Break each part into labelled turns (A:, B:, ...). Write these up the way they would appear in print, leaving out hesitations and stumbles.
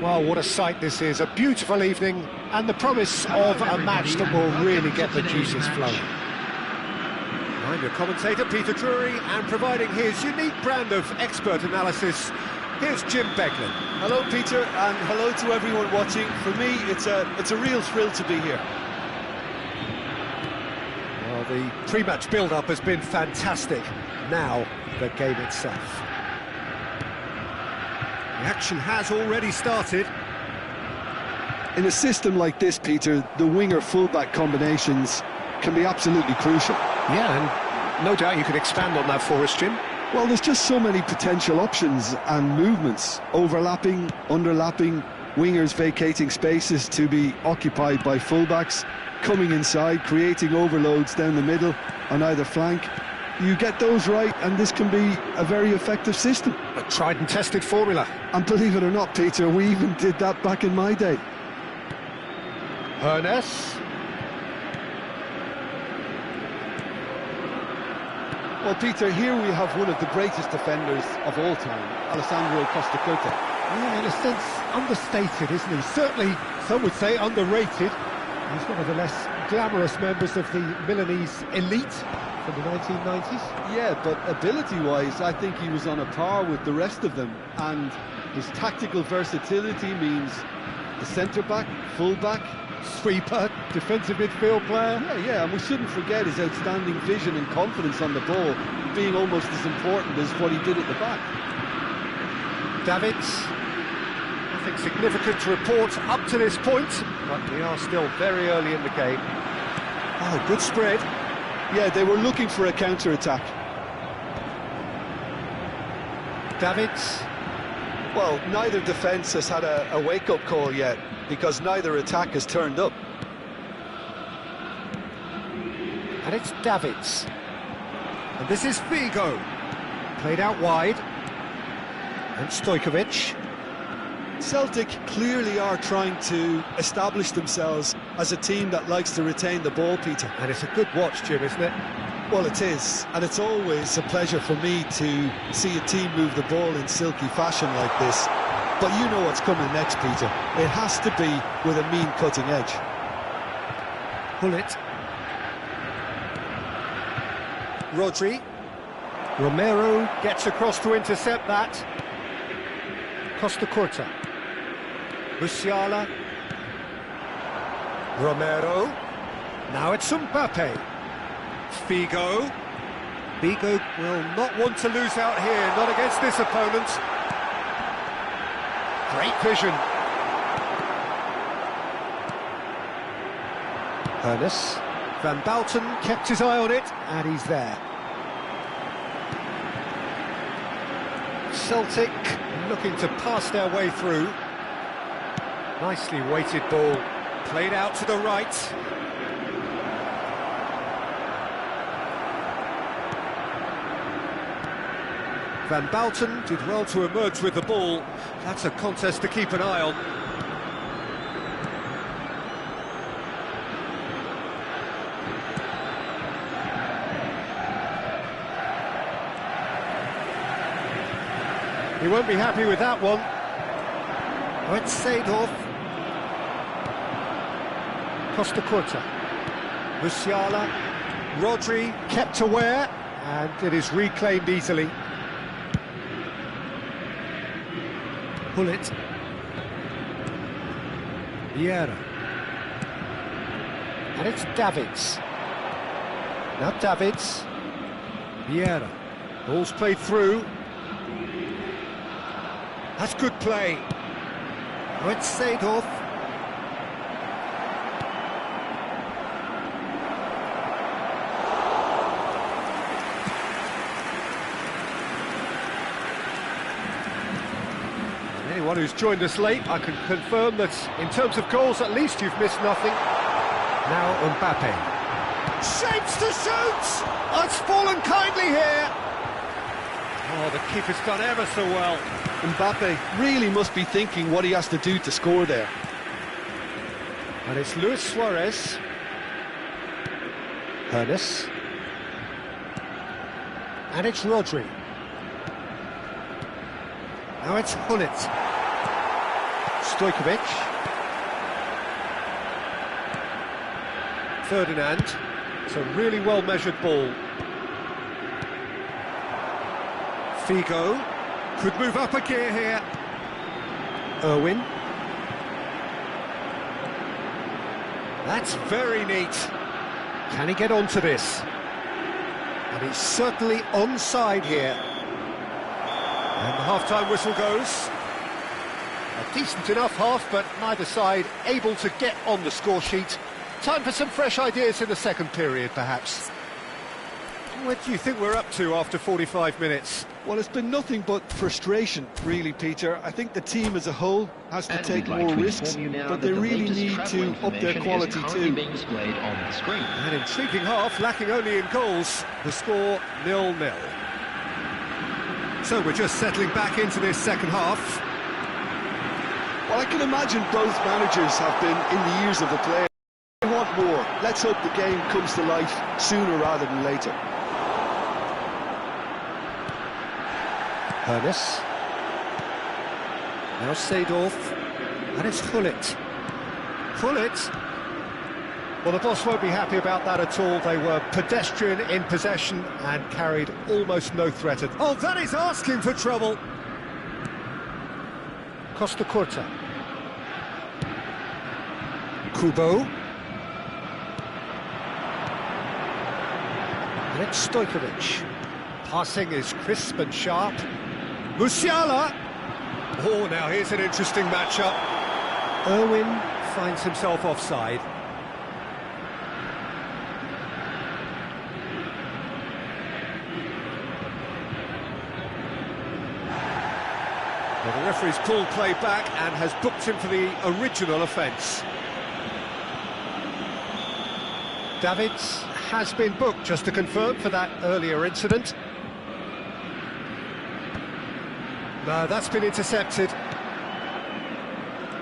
A: Well, what a sight this is. A beautiful evening and the promise of a match that will really get the juices flowing. I'm your commentator, Peter Drury, and providing his unique brand of expert analysis, here's Jim Beglin.
B: Hello, Peter, and hello to everyone watching. For me, it's a real thrill to be here.
A: Well, the pre-match build-up has been fantastic. Now, the game itself. The action has already started.
B: In a system like this, Peter, the winger-fullback combinations can be absolutely crucial.
A: Yeah, and no doubt you could expand on that for us, Jim.
B: Well, there's just so many potential options and movements, overlapping, underlapping, wingers vacating spaces to be occupied by fullbacks, coming inside, creating overloads down the middle on either flank. You get those right, and this can be a very effective system.
A: A tried and tested formula.
B: And believe it or not, Peter, we even did that back in my day.
A: Hoeneß.
B: Well, Peter, here we have one of the greatest defenders of all time, Alessandro Costacurta.
A: Yeah, in a sense, understated, isn't he? Certainly, some would say underrated. He's one of the less glamorous members of the Milanese elite from the 1990s.
B: Yeah, but ability-wise, I think he was on a par with the rest of them. And his tactical versatility means the centre-back, full-back,
A: Sweeper, defensive midfield player.
B: Yeah, and we shouldn't forget his outstanding vision and confidence on the ball, being almost as important as what he did at the back.
A: Davids, nothing significant to report up to this point, but we are still very early in the game. Oh, good spread.
B: Yeah, they were looking for a counter-attack.
A: Davids.
B: Well, neither defence has had a wake-up call yet, because neither attack has turned up.
A: And it's Davids. And this is Figo. Played out wide. And Stojkovic.
B: Celtic clearly are trying to establish themselves as a team that likes to retain the ball, Peter.
A: And it's a good watch, Jim, isn't it?
B: Well, it is, and it's always a pleasure for me to see a team move the ball in silky fashion like this. But you know what's coming next, Peter. It has to be with a mean cutting edge.
A: Gullit. Rodri. Romero gets across to intercept that. Costacurta. Musiala. Romero. Now it's Mbappe. Figo. Figo will not want to lose out here, not against this opponent. Great vision. Hoeneß. Van Balten kept his eye on it, and he's there. Celtic looking to pass their way through. Nicely weighted ball, played out to the right. Van Balten did well to emerge with the ball. That's a contest to keep an eye on. He won't be happy with that one. Oh, it's Seedorf. Costacurta. Musiala. Rodri kept aware, and it is reclaimed easily. Gullit. Vieira. And it's Davids. Now Davids. Vieira. Ball's played through. That's good play. Oh, it's Seedorf. Anyone who's joined us late, I can confirm that in terms of goals, at least you've missed nothing. Now Mbappe. Shapes to shoot! Oh, it's fallen kindly here. Oh, the keeper's done ever so well.
B: Mbappe really must be thinking what he has to do to score there.
A: And it's Luis Suarez. Hoeneß. And it's Rodri. Now it's Gullit. Stojkovic. Ferdinand. It's a really well-measured ball. Figo. Could move up a gear here. Irwin. That's very neat. Can he get onto this? And he's certainly onside here. And the half-time whistle goes. A decent enough half, but neither side able to get on the score sheet. Time for some fresh ideas in the second period, perhaps. What do you think we're up to after 45 minutes?
B: Well, it's been nothing but frustration, really, Peter. I think the team as a whole has to take more risks, but they really need to up their quality too.
A: An intriguing half, lacking only in goals. The score 0-0. So we're just settling back into this second half.
B: Well, I can imagine both managers have been in the ears of the player. They want more. Let's hope the game comes to life sooner rather than later.
A: Hernes. Now Seedorf. And it's Gullit. Gullit. Well, the boss won't be happy about that at all. They were pedestrian in possession and carried almost no threat at... Oh, that is asking for trouble. Costa Curta. Kubo. And it's Stojkovic. Passing is crisp and sharp. Musiala! Oh, now here's an interesting matchup. Irwin finds himself offside. Well, the referee's pulled play back and has booked him for the original offence. Davids has been booked, just to confirm, for that earlier incident. No, that's been intercepted.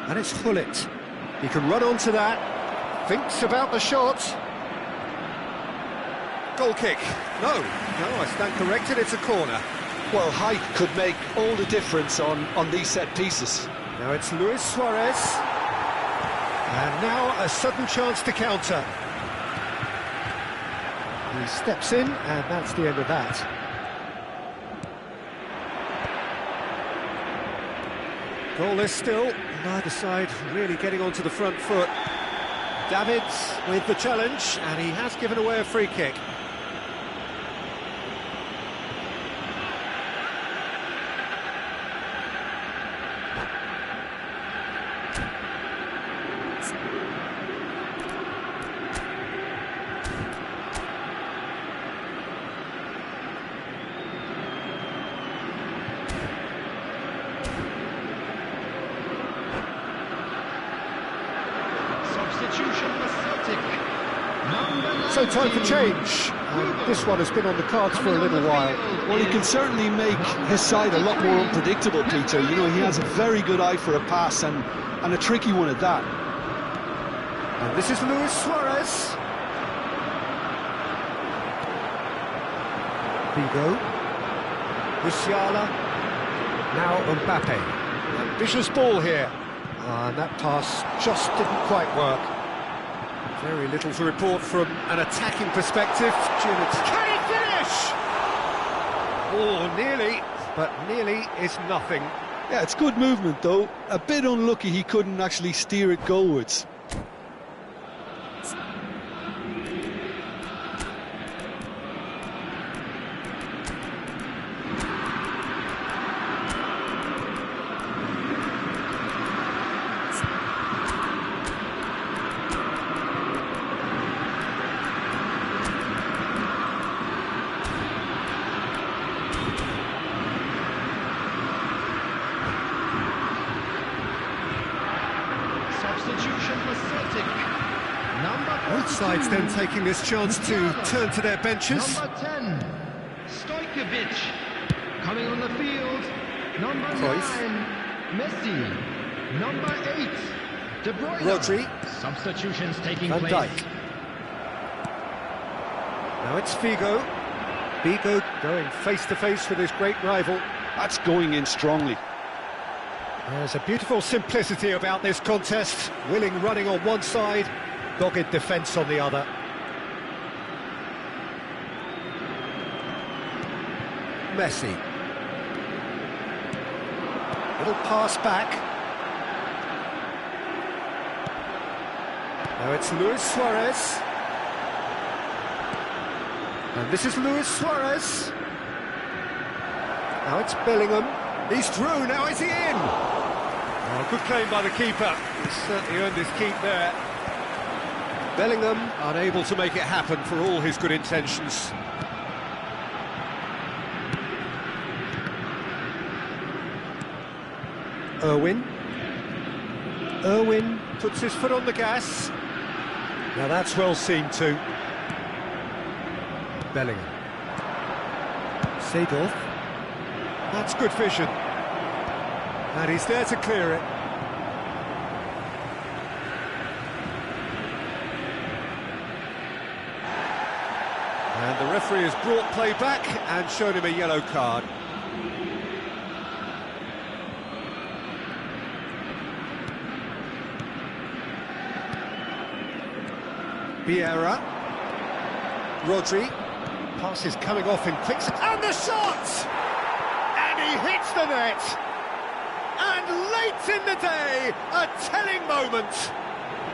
A: And it's Gullit. He can run onto that. Thinks about the shot. Goal kick. No, I stand corrected, it's a corner.
B: Well, height could make all the difference on these set pieces.
A: Now it's Luis Suarez. And now a sudden chance to counter. He steps in, and that's the end of that. Goalless still, neither side really getting onto the front foot. Davids with the challenge, and he has given away a free kick. So time for change, and this one has been on the cards for a little while.
B: Well, he can certainly make his side a lot more unpredictable, Peter. You know, he has a very good eye for a pass, and a tricky one at that.
A: And this is Luis Suarez. Figo. Musiala. Now Mbappe. Ambitious ball here. And that pass just didn't quite work. Very little to report from an attacking perspective. Can he finish? Oh, nearly, but nearly is nothing.
B: Yeah, it's good movement, though. A bit unlucky he couldn't actually steer it goalwards.
A: Both sides then taking this chance to turn to their benches.
C: Number 10, Stojkovic. Coming on the field, number
A: Cruyff.
C: 9, Messi. Number 8, De Bruyne.
A: Rodri.
C: Substitutions taking
A: Van
C: place.
A: Dijk. Now it's Figo. Figo going face-to-face with his great rival.
B: That's going in strongly.
A: There's a beautiful simplicity about this contest. Willing running on one side, dogged defence on the other. Messi. Little pass back. Now it's Luis Suarez. And this is Luis Suarez. Now it's Bellingham. He's through, now is he in? Oh, good claim by the keeper. He's certainly earned his keep there. Bellingham unable to make it happen for all his good intentions. Irwin puts his foot on the gas. Now that's well seen too. Bellingham. Seedorf. That's good vision. And he's there to clear it. And the referee has brought play back and shown him a yellow card. Vieira. Rodri. Pass is coming off in quick... And the shot! And he hits the net! And late in the day, a telling moment.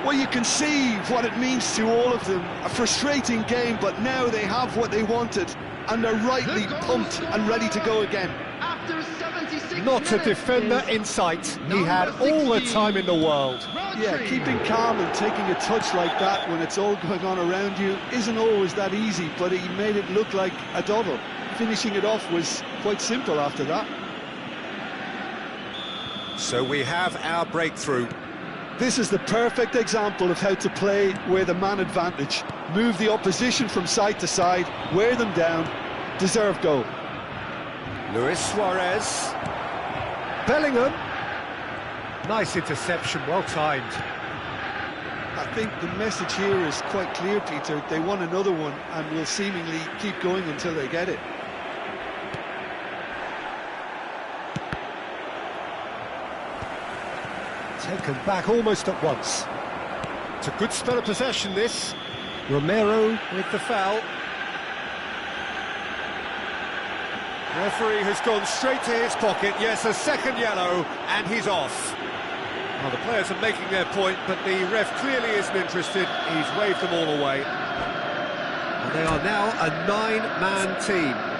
B: Well, you can see what it means to all of them. A frustrating game, but now they have what they wanted. And they're rightly pumped and ready to go again.
C: After 76
A: Not a defender in sight. He had all the time in the world.
B: Yeah, keeping calm and taking a touch like that when it's all going on around you isn't always that easy, but he made it look like a doddle. Finishing it off was quite simple after that.
A: So we have our breakthrough.
B: This is the perfect example of how to play with a man advantage. Move the opposition from side to side, wear them down, deserve goal.
A: Luis Suarez. Bellingham. Nice interception, well timed.
B: I think the message here is quite clear, Peter. They want another one and will seemingly keep going until they get it.
A: Taken back almost at once. It's a good spell of possession, this. Romero with the foul. Referee has gone straight to his pocket. Yes, a second yellow, and he's off. Well, the players are making their point, but the ref clearly isn't interested. He's waved them all away. And they are now a 9-man team.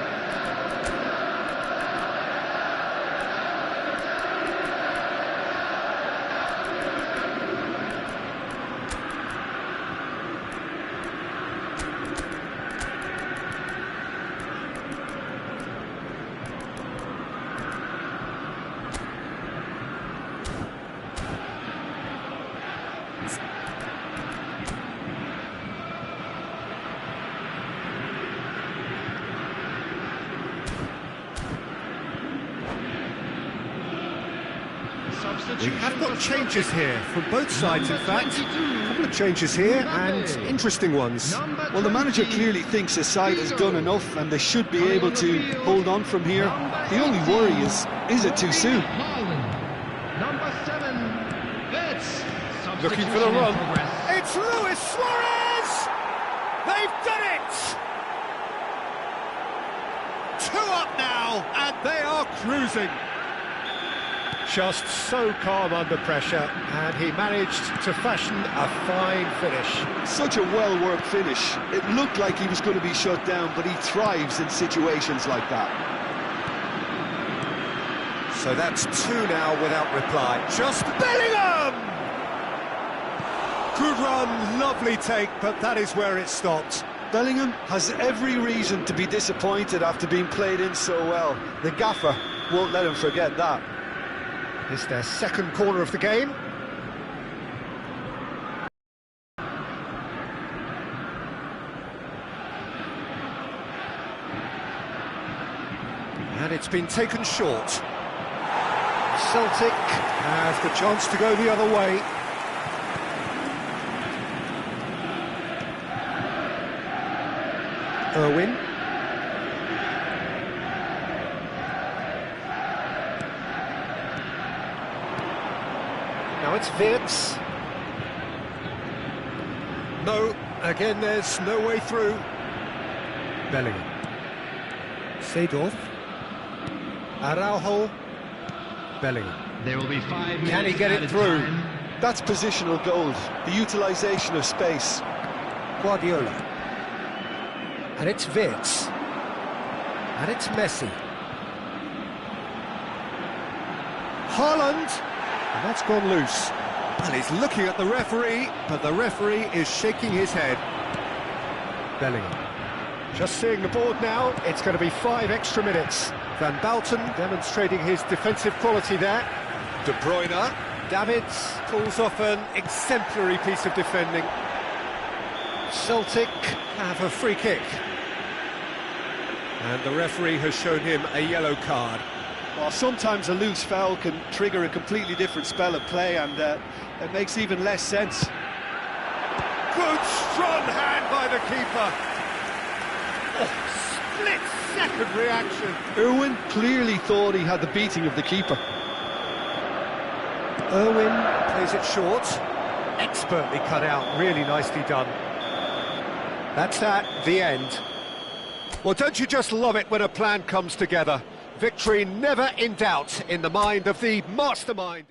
A: We have got changes here from both sides, in fact. A couple of changes here, and interesting ones.
B: Well, the manager clearly thinks his side has done enough and they should be able to hold on from here. The only worry is it too soon?
C: Number 7, Vitz.
A: Looking for the run. It's Luis Suarez! They've done it! 2 up now, and they are cruising. Just so calm under pressure, and he managed to fashion a fine finish.
B: Such a well-worked finish. It looked like he was going to be shut down, but he thrives in situations like that.
A: So that's 2 now without reply. Just Bellingham! Good run, lovely take, but that is where it stopped.
B: Bellingham has every reason to be disappointed after being played in so well. The gaffer won't let him forget that.
A: It's their second corner of the game. And it's been taken short. Celtic has the chance to go the other way. Irwin. it's Wirtz. No, again there's no way through. Bellingham. Seedorf. Araujo. Bellingham.
C: There will be 5 minutes.
A: Can he get it through?
C: Time.
B: That's positional gold, the utilisation of space.
A: Guardiola. And it's Wirtz. And it's Messi. Haaland. And that's gone loose. And he's looking at the referee, but the referee is shaking his head. Bellingham. Just seeing the board now, it's going to be 5 extra minutes. Van Bouten demonstrating his defensive quality there. De Bruyne. Davids pulls off an exemplary piece of defending. Celtic have a free kick. And the referee has shown him a yellow card.
B: Well, sometimes a loose foul can trigger a completely different spell of play, and it makes even less sense.
A: Good strong hand by the keeper. Oh, split-second reaction.
B: Irwin clearly thought he had the beating of the keeper.
A: Irwin plays it short. Expertly cut out, really nicely done. That's the end. Well, don't you just love it when a plan comes together? Victory never in doubt in the mind of the mastermind.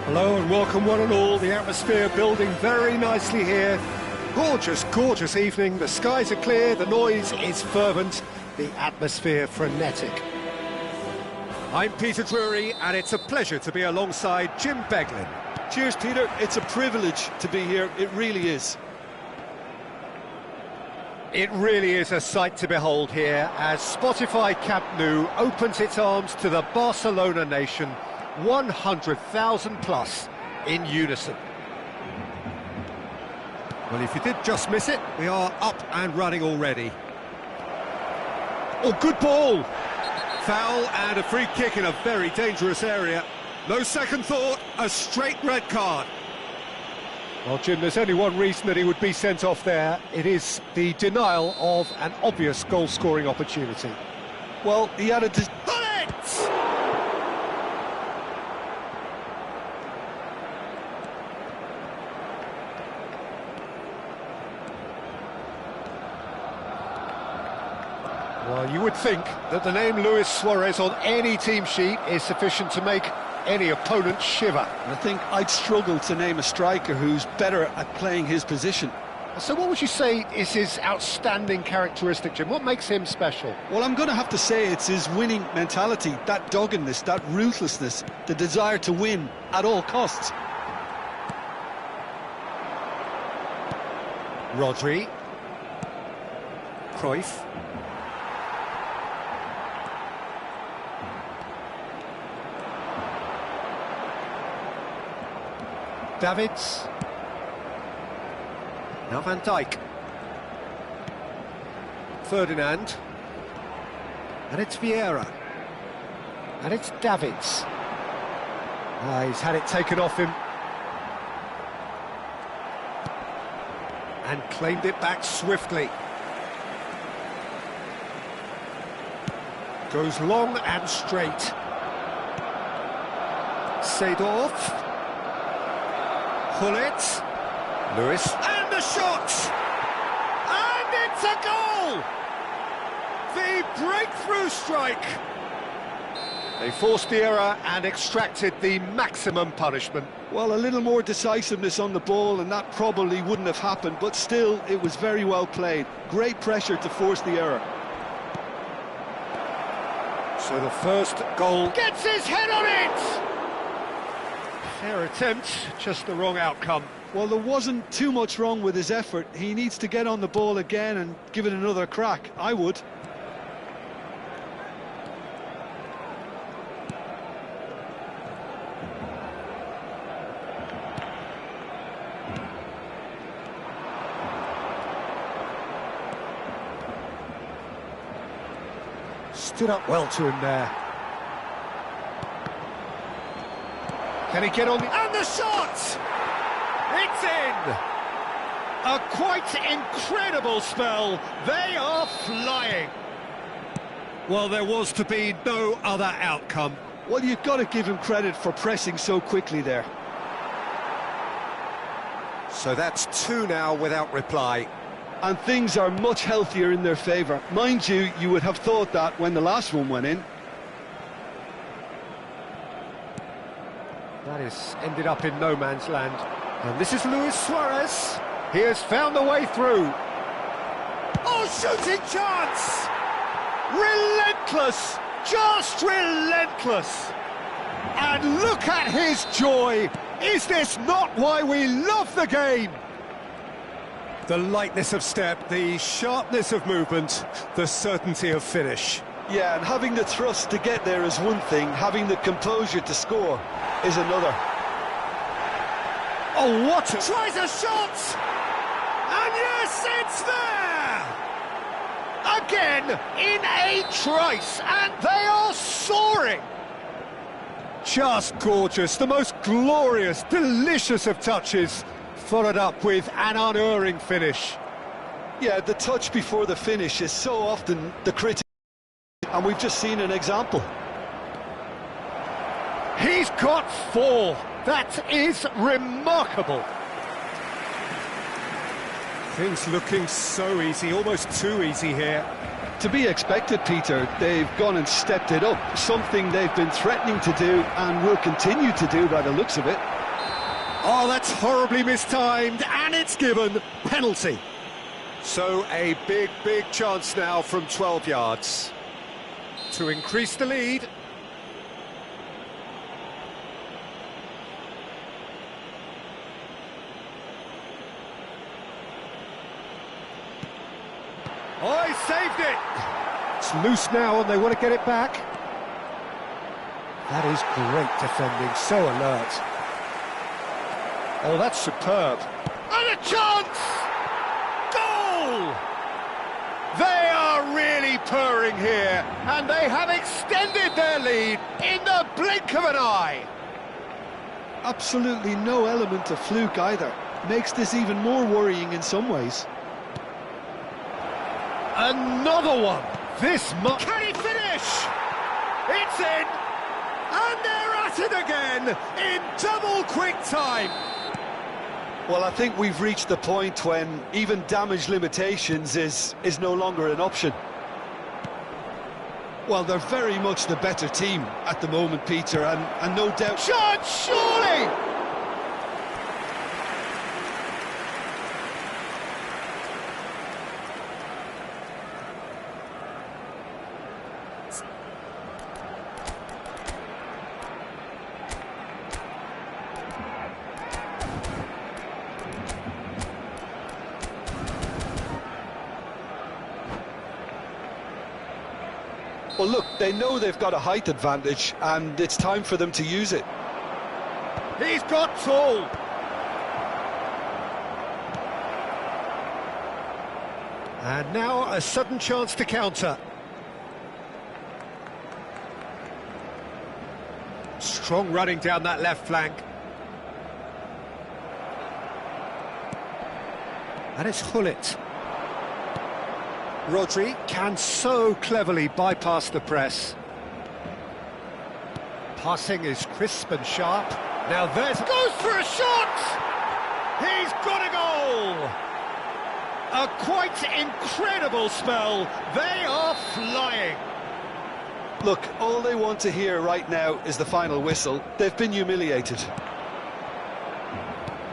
A: Hello and welcome one and all. The atmosphere building very nicely here. Gorgeous, gorgeous evening. The skies are clear, the noise is fervent, the atmosphere frenetic. I'm Peter Drury and it's a pleasure to be alongside Jim Beglin.
B: Cheers, Peter. It's a privilege to be here. It really is.
A: It really is a sight to behold here as Spotify Camp Nou opens its arms to the Barcelona nation, 100,000 plus in unison. Well, if you did just miss it, we are up and running already. Oh, good ball! Foul and a free kick in a very dangerous area. No second thought, a straight red card. Well, Jim, there's only one reason that he would be sent off there. It is the denial of an obvious goal-scoring opportunity.
B: Well, he had a...
A: Bullet! Well, you would think that the name Luis Suarez on any team sheet is sufficient to make any opponent shiver.
B: I think I'd struggle to name a striker who's better at playing his position.
A: So what would you say is his outstanding characteristic, Jim? What makes him special?
B: Well, I'm going to have to say it's his winning mentality, that doggedness, that ruthlessness, the desire to win at all costs.
A: Rodri. Cruyff. Davids. Now Van Dijk. Ferdinand. And it's Vieira. And it's Davids. He's had it taken off him. And claimed it back swiftly. Goes long and straight. Seedorf. Gullit. Lewis. And the shot! And it's a goal! The breakthrough strike! They forced the error and extracted the maximum punishment.
B: Well, a little more decisiveness on the ball and that probably wouldn't have happened, but still, it was very well played. Great pressure to force the error.
A: So the first goal gets his head on it! Fair attempt, just the wrong outcome.
B: Well, there wasn't too much wrong with his effort. He needs to get on the ball again and give it another crack. I would.
A: Stood up well to him there. Can he get on the... And the shot! It's in! A quite incredible spell. They are flying. Well, there was to be no other outcome.
B: Well, you've got to give him credit for pressing so quickly there.
A: So that's two now without reply.
B: And things are much healthier in their favour. Mind you, you would have thought that when the last one went in.
A: That has ended up in no man's land. And this is Luis Suarez. He has found the way through. Oh, shooting chance! Relentless! Just relentless! And look at his joy! Is this not why we love the game? The lightness of step, the sharpness of movement, the certainty of finish.
B: Yeah, and having the thrust to get there is one thing, having the composure to score is another.
A: Oh, what a... Tries a shot! And yes, it's there! Again, in a trice, and they are soaring! Just gorgeous, the most glorious, delicious of touches, followed up with an unerring finish.
B: Yeah, the touch before the finish is so often the critic, and we've just seen an example.
A: He's got four. That is remarkable. Things looking so easy, almost too easy here.
B: To be expected, Peter. They've gone and stepped it up, something they've been threatening to do and will continue to do by the looks of it.
A: Oh, that's horribly mistimed, and it's given. Penalty. So a big, big chance now from 12 yards to increase the lead. Oh, he saved it! It's loose now and they want to get it back. That is great defending, so alert. Oh, that's superb. And a chance! Goal! They are really purring here, and they have extended their lead in the blink of an eye.
B: Absolutely no element of fluke either. Makes this even more worrying in some ways.
A: Another one! This much. Can he finish? It's in! And they're at it again in double quick time.
B: Well, I think we've reached the point when even damage limitations is no longer an option. Well, they're very much the better team at the moment, Peter, and no doubt...
A: Shot, surely!
B: Well, look, they know they've got a height advantage, and it's time for them to use it.
A: He's got tall. And now a sudden chance to counter. Strong running down that left flank. And it's Hullet. Rodri can so cleverly bypass the press. Passing is crisp and sharp. Now there's... goes for a shot! He's got a goal! A quite incredible spell. They are flying.
B: Look, all they want to hear right now is the final whistle. They've been humiliated.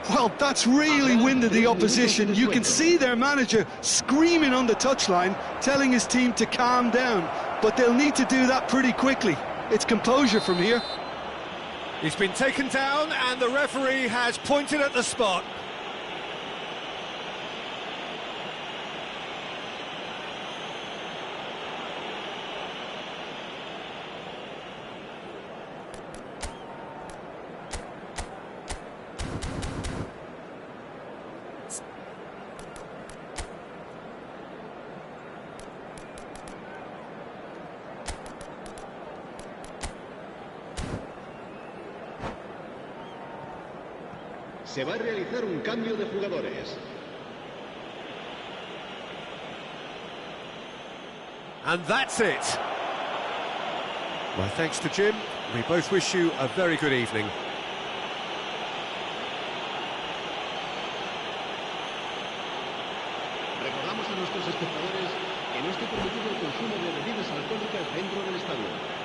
B: Well, that's really winded the opposition. You can see their manager screaming on the touchline, telling his team to calm down. But they'll need to do that pretty quickly. It's composure from here.
A: He's been taken down and the referee has pointed at the spot.
D: Se va a realizar un cambio de jugadores.
A: And that's it. My thanks to Jim. We both wish you a very good evening.
D: Recordamos a nuestros espectadores que no está permitido el consumo de bebidas alcohólicas dentro del estadio.